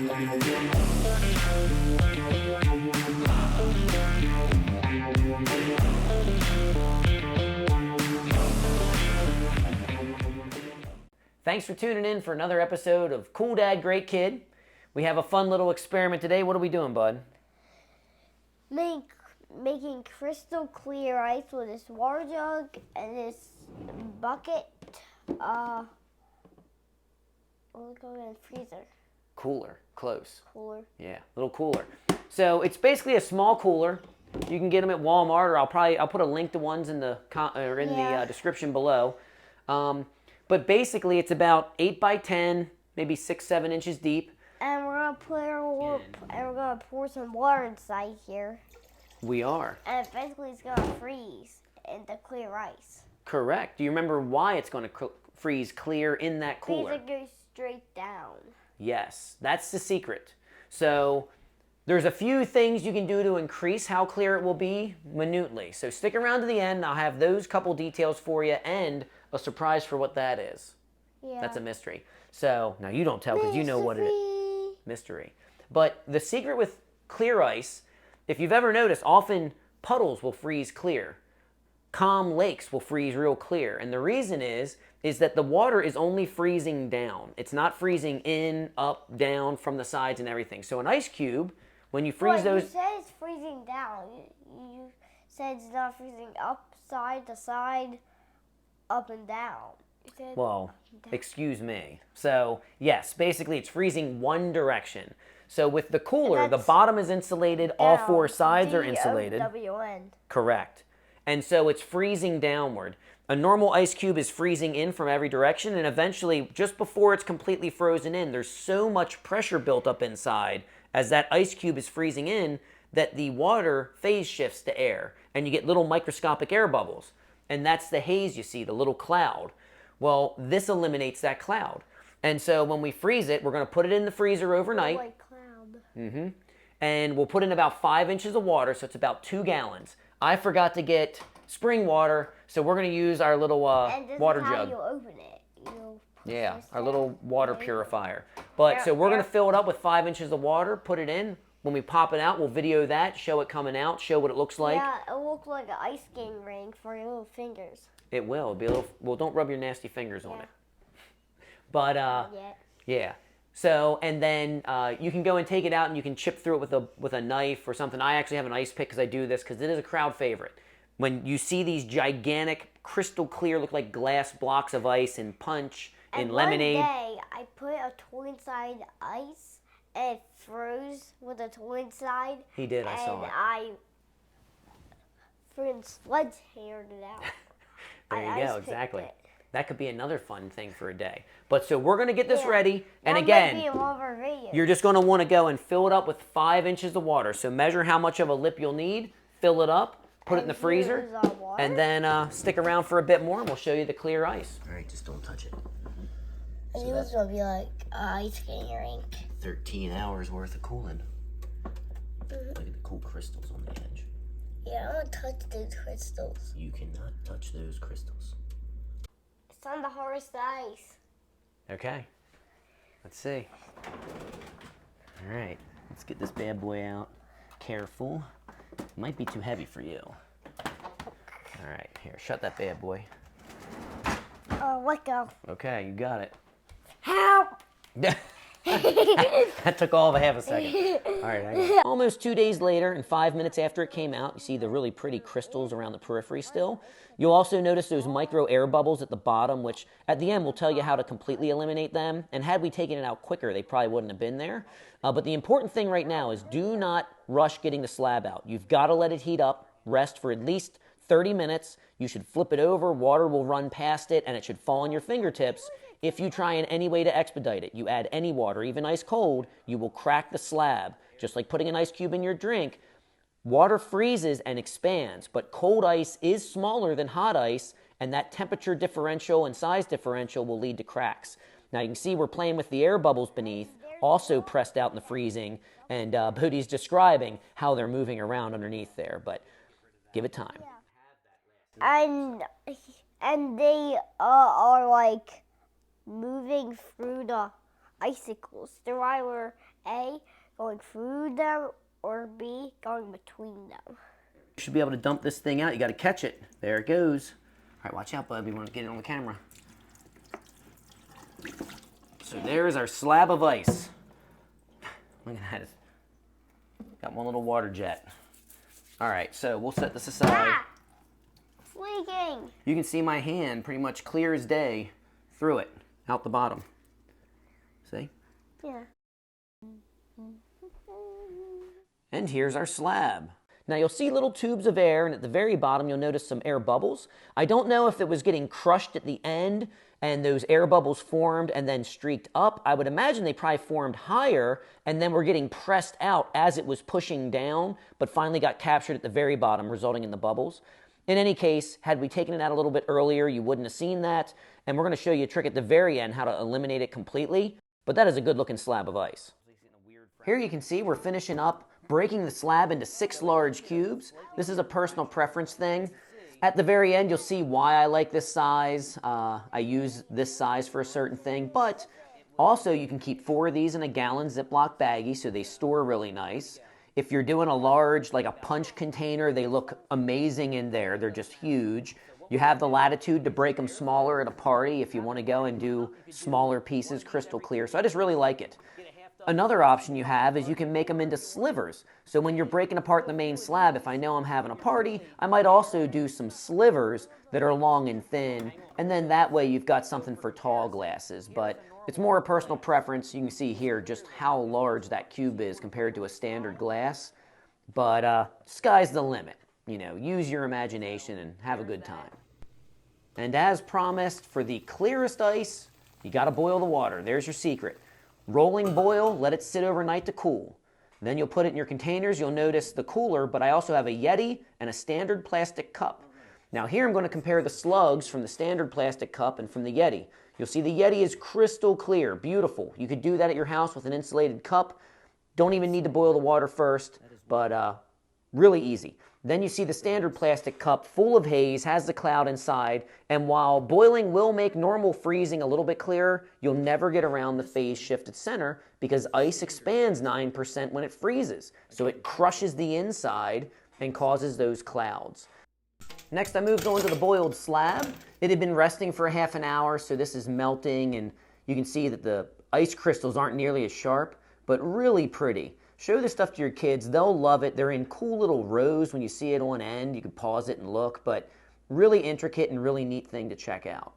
Thanks for tuning in for another episode of Cool Dad, Great Kid. We have a fun little experiment today. What are we doing, bud? Making crystal clear ice with this water jug and this bucket. What do we call it? In freezer. Cooler. Close. Cooler. Yeah, a little cooler. So it's basically a small cooler. You can get them at Walmart, or I'll put a link to ones in the description below. But basically, it's about 8 by 10, maybe 6-7 inches deep. And we're gonna pour some water inside here. We are. And basically, it's gonna freeze into clear ice. Correct. Do you remember why it's going to freeze clear in that cooler? Because it goes straight down. Yes, that's the secret. So there's a few things you can do to increase how clear it will be minutely. So stick around to the end. I'll have those couple details for you and a surprise for what that is. Yeah. That's a mystery. So now you don't tell because you know what it is. Mystery. But the secret with clear ice, if you've ever noticed, often puddles will freeze clear. Calm lakes will freeze real clear. And the reason is that the water is only freezing down. It's not freezing in, up, down, from the sides and everything. So an ice cube, when you freeze those... You said it's freezing down. You said it's not freezing up, side to side, up and down. Well, excuse me. So, yes, basically it's freezing one direction. So with the cooler, the bottom is insulated, all four sides are insulated. D-O-W-N. Correct. And so it's freezing downward. A normal ice cube is freezing in from every direction, and eventually, just before it's completely frozen in, there's so much pressure built up inside as that ice cube is freezing in that the water phase shifts to air, and you get little microscopic air bubbles. And that's the haze you see, the little cloud. Well, this eliminates that cloud. And so when we freeze it, we're going to put it in the freezer overnight. White cloud. Mm-hmm. And we'll put in about 5 inches of water, so it's about 2 gallons. I forgot to get spring water, so we're going to use our little water jug. And this is how you open it. Yeah, our little water purifier. But so we're going to fill it up with 5 inches of water, put it in. When we pop it out, we'll video that, show it coming out, show what it looks like. Yeah, it'll look like an ice skating rink for your little fingers. It will. It'll be a little, well, don't rub your nasty fingers on it. But, yeah. So, and then you can go and take it out and you can chip through it with a knife or something. I actually have an ice pick because I do this because it is a crowd favorite. When you see these gigantic, crystal clear, look like glass blocks of ice in Punch, in Lemonade. One day, I put a toy inside ice and it froze with a toy inside. He did, I saw it. And I freaking sledgehammered it out. There you go, exactly. That could be another fun thing for a day. But so we're going to get this ready. And again, you're just going to want to go and fill it up with 5 inches of water. So measure how much of a lip you'll need, fill it up, put it in the freezer, and then stick around for a bit more and we'll show you the clear ice. All right, just don't touch it. So it was going to be like ice skating rink. 13 hours worth of cooling. Look at the cool crystals on the edge. Yeah, I don't touch those crystals. You cannot touch those crystals. It's on the hardest ice. Okay. Let's see. All right. Let's get this bad boy out. Careful. Might be too heavy for you. All right. Here, shut that bad boy. Let go. Okay, you got it. Help! That took all of a half a second. All right, I got it. Almost 2 days later, and 5 minutes after it came out, you see the really pretty crystals around the periphery still. You'll also notice those micro air bubbles at the bottom, which at the end will tell you how to completely eliminate them. And had we taken it out quicker, they probably wouldn't have been there. But the important thing right now is do not rush getting the slab out. You've got to let it heat up, rest for at least 30 minutes. You should flip it over, water will run past it, and it should fall on your fingertips. If you try in any way to expedite it, you add any water, even ice cold, you will crack the slab. Just like putting an ice cube in your drink, water freezes and expands, but cold ice is smaller than hot ice, and that temperature differential and size differential will lead to cracks. Now you can see we're playing with the air bubbles beneath, also pressed out in the freezing, and Bodhi's describing how they're moving around underneath there, but give it time. And they are like moving through the icicles. They're why we're A, going through them, or B, going between them. You should be able to dump this thing out. You got to catch it. There it goes. All right, watch out, bud. We want to get it on the camera. So there's our slab of ice. Look at that. Got one little water jet. All right, so we'll set this aside. Ah! It's leaking. You can see my hand pretty much clear as day through it, out the bottom. See? Yeah. And here's our slab. Now you'll see little tubes of air, and at the very bottom you'll notice some air bubbles. I don't know if it was getting crushed at the end and those air bubbles formed and then streaked up. I would imagine they probably formed higher and then were getting pressed out as it was pushing down, but finally got captured at the very bottom, resulting in the bubbles. In any case, had we taken it out a little bit earlier, you wouldn't have seen that. And we're going to show you a trick at the very end, how to eliminate it completely. But that is a good looking slab of ice. Here you can see we're finishing up breaking the slab into 6 large cubes. This is a personal preference thing. At the very end, you'll see why I like this size. I use this size for a certain thing, but also you can keep 4 of these in a gallon Ziploc baggie so they store really nice. If you're doing a large, like a punch container, they look amazing in there. They're just huge. You have the latitude to break them smaller at a party if you want to go and do smaller pieces, crystal clear. So I just really like it. Another option you have is you can make them into slivers. So when you're breaking apart the main slab, if I know I'm having a party, I might also do some slivers that are long and thin, and then that way you've got something for tall glasses. But it's more a personal preference. You can see here just how large that cube is compared to a standard glass. But sky's the limit. You know, use your imagination and have a good time. And as promised, for the clearest ice, you got to boil the water. There's your secret. Rolling boil, let it sit overnight to cool. Then you'll put it in your containers. You'll notice the cooler, but I also have a Yeti and a standard plastic cup. Now here I'm going to compare the slugs from the standard plastic cup and from the Yeti. You'll see the Yeti is crystal clear, beautiful. You could do that at your house with an insulated cup. Don't even need to boil the water first, but really easy. Then you see the standard plastic cup full of haze, has the cloud inside, and while boiling will make normal freezing a little bit clearer, you'll never get around the phase shifted center because ice expands 9% when it freezes. So it crushes the inside and causes those clouds. Next, I moved on to the boiled slab. It had been resting for a half an hour, so this is melting, and you can see that the ice crystals aren't nearly as sharp, but really pretty. Show this stuff to your kids. They'll love it. They're in cool little rows when you see it on end. You can pause it and look, but really intricate and really neat thing to check out.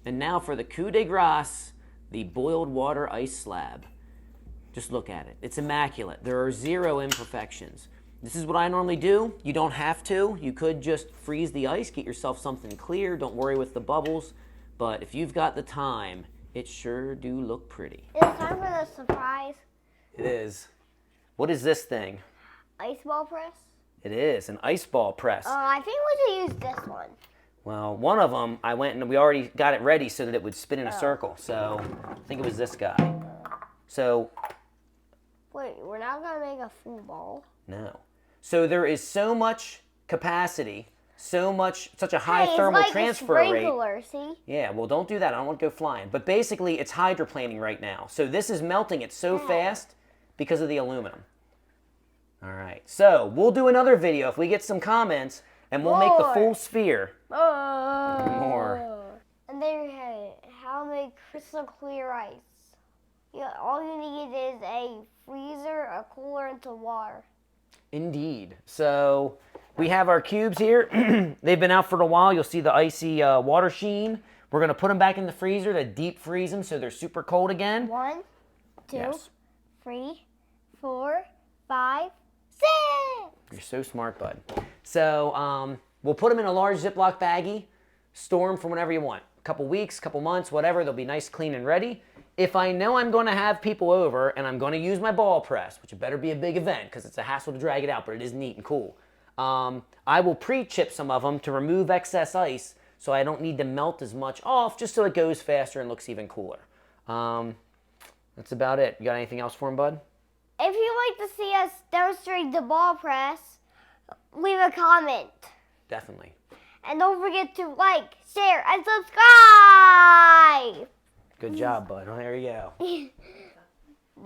And now for the coup de grace, the boiled water ice slab. Just look at it. It's immaculate. There are 0 imperfections. This is what I normally do. You don't have to. You could just freeze the ice, get yourself something clear. Don't worry with the bubbles. But if you've got the time, it sure do look pretty. It's time for the surprise. It is. What is this thing? Ice ball press? It is, an ice ball press. I think we should use this one. Well, one of them, I went and we already got it ready so that it would spin in a circle. So, I think it was this guy. So. Wait, we're not going to make a full ball? No. So there is so much capacity, such a high thermal transfer rate. It's like a sprinkler, see? Yeah, well, don't do that. I don't want to go flying. But basically, it's hydroplaning right now. So this is melting it so fast because of the aluminum. All right. So we'll do another video if we get some comments, and we'll make the full sphere. More. And there you have it. How to make crystal clear ice. All you need is a freezer, a cooler, and some water. Indeed. So we have our cubes here. They've been out for a while. You'll see the icy water sheen. We're going to put them back in the freezer to deep freeze them so they're super cold again. 1, 2, Yes. 3, 4, 5, 6. You're so smart, bud. So we'll put them in a large Ziploc baggie, store them for whenever you want. A couple weeks, couple months, whatever. They'll be nice, clean, and ready. If I know I'm going to have people over and I'm going to use my ball press, which it better be a big event because it's a hassle to drag it out, but it is neat and cool. I will pre-chip some of them to remove excess ice so I don't need to melt as much off, just so it goes faster and looks even cooler. That's about it. You got anything else for him, bud? If you'd like to see us demonstrate the ball press, leave a comment. Definitely. And don't forget to like, share, and subscribe! Good job, bud. Well, there you go.